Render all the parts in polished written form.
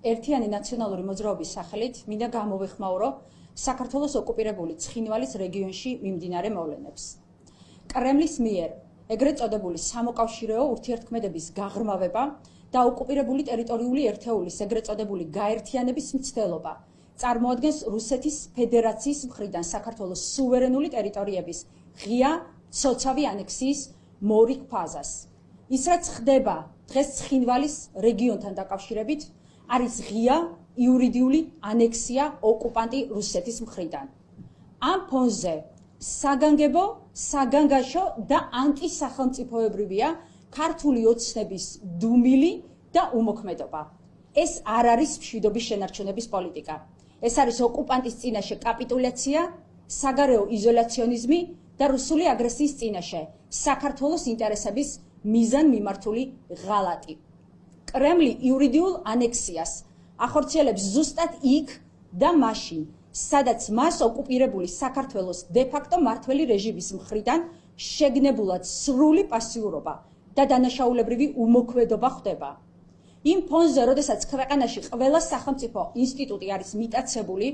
ერთიანი ნაციონალური მოძრაობის სახელით მინდა გამოვეხმაურო საქართველოს ოკუპირებული ცხინვალის რეგიონში მიმდინარე მოვლენებს. კრემლის მიერ ეგრეთ წოდებული სამოკავშირეო ურთიერთქმედების გაღრმავება და ოკუპირებული ტერიტორიული ერთეულის ეგრეთ წოდებული გაერთიანების მცდელობა წარმოადგენს რუსეთის ფედერაციის მხრიდან საქართველოს სუვერენული ტერიტორიების ღია ცოცავი ანექსიის მორიგ ფაზას. ის რაც ხდება დღეს ცხინვალის რეგიონთან დაკავშირებით არის ღია იურიდიული ანექსია ოკუპანტი რუსეთის მხრიდან. ამ ფონზე საგანგებო, საგანგაშო და ანტისახელმწიფოებრივია ქართული ოცნების დუმილი და უმოქმედობა. ეს არ არის მშვიდობის შენარჩუნების პოლიტიკა. ეს არის ოკუპანტის წინაშე კაპიტულაცია, საგარეო იზოლაციონიზმი და რუსული აგრესიის წინაშე საქართველოს ინტერესების მიზანმიმართული ღალატი. კრემლი იურიდიულ ანექსიას ახორციელებს ზუსტად იქ და მაშინ, სადაც მას ოკუპირებული საქართველოს დე-ფაქტო მართველი რეჟიმის მხრიდან შეგნებულად სრული პასიურობა და დანაშაულებრივი უმოქმედობა ხდება. იმ ფონზე, როდესაც ქვეყანაში ყველა სახელმწიფო ინსტიტუტი არის მიტაცებული,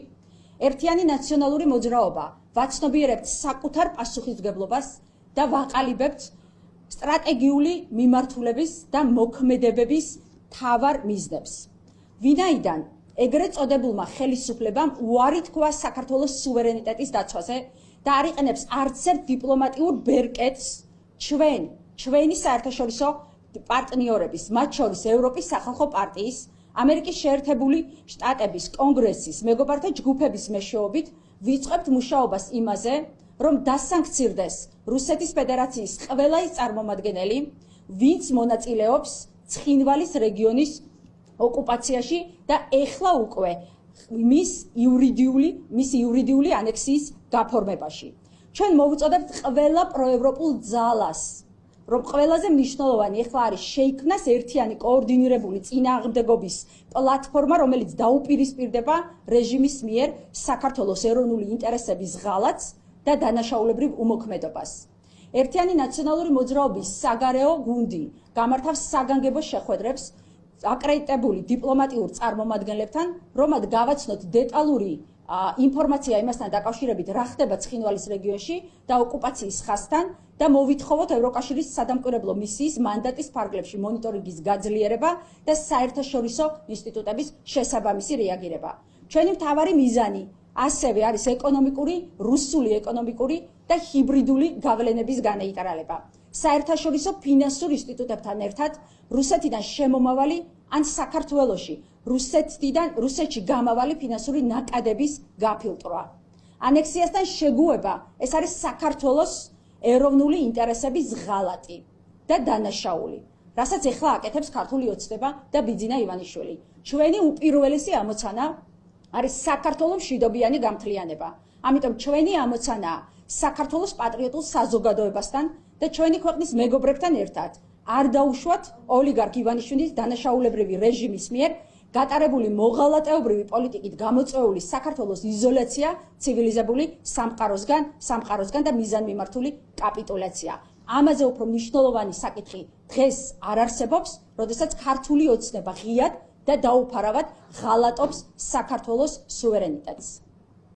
ერთიანი ნაციონალური მოძრაობა ვაცნობიერებთ საკუთარ პასუხისმგებლობას და ვაყალიბებთ სტრატეგიული მიმართულების და მოქმედებების მთავარ მიზნებს. ვინაიდან ეგრეთ წოდებულმა ხელისუფლებამ უარი თქვა საქართველოს სუვერენიტეტის დაცვაზე და არ იყენებს არც ერთ დიპლომატიურ ბერკეტს ჩვენი საერთაშორისო პარტნიორების, მათ შორის ევროპის სახალხო პარტიის, ამერიკის შეერთებული შტატების კონგრესის, მეგობართა ჯგუფების მეშვეობით ვიწყებთ მუშაობას იმაზე, რომ დასანქცირდეს რუსეთის ფედერაციის ყველა ის წარმომადგენელი, ვინც მონაწილეობს ცხინვალის რეგიონის ოკუპაციაში და ეხლა უკვე მის იურიდიული ანექსიის გაფორმებაში. ჩვენ მოვუწოდებთ ყველა პროევროპულ ძალას, რომ ყველაზე მნიშვნელოვანი ეხლა არის შეიქმნას ერთიანი კოორდინირებული წინააღმდეგობის პლატფორმა, რომელიც დაუპირისპირდება რეჟიმის მიერ საქართველოს ეროვნული ინტერესების ღალატს და დანაშაულებრივ უმოქმედობას. ერთიანი ნაციონალური მოძრაობის საგარეო გუნდი გამართავს საგანგებო შეხვედრებს აკრედიტებული დიპლომატიურ წარმომადგენლებთან, რომ მათ გავაცნოთ დეტალური ინფორმაცია იმასთან დაკავშირებით, რა ხდება ცხინვალის რეგიონში და ოკუპაციის ხაზთან და მოვითხოვოთ ევროკავშირის სადამკვირვებლო მისიის მანდატის ფარგლებში მონიტორინგის გაძლიერება და საერთაშორისო ინსტიტუტების შესაბამისი რეაგირება. ჩვენი მთავარი მიზანი ასევე არის ეკონომიკური, რუსული ეკონომიკური და ჰიბრიდული გავლენების განეიტრალება. საერთაშორისო ფინანსურ ინსტიტუტებთან ერთად რუსეთიდან შემომავალი ან საქართველოში რუსეთში გამავალი ფინანსური ნაკადების გაფილტრვა. ანექსიასთან შეგუება ეს არის საქართველოს ეროვნული ინტერესების ღალატი და დანაშაული, რასაც ეხლა აკეთებს ქართული ოცნება და ბიძინა ივანიშვილი. ჩვენი უპირველესი ამოცანა არის საქართველოს მშვიდობიანი გამთლიანება. ამიტომ ჩვენი ამოცანაა საქართველოს პატრიოტულ საზოგადოებასთან და ჩვენი ქვეყნის მეგობრებთან ერთად არ დაუშვათ ოლიგარქ ივანიშვილის დანაშაულებრივი რეჟიმის მიერ გატარებული მოღალატეობრივი პოლიტიკით გამოწვეული საქართველოს იზოლაცია ცივილიზებული სამყაროსგან და მიზანმიმართული კაპიტულაცია. ამაზე უფრო მნიშვნელოვანი საკითხი დღეს არ არსებობს, როდესაც ქართული ოცნება ღიად და დაუფარავად ღალატობს საქართველოს სუვერენიტეტს.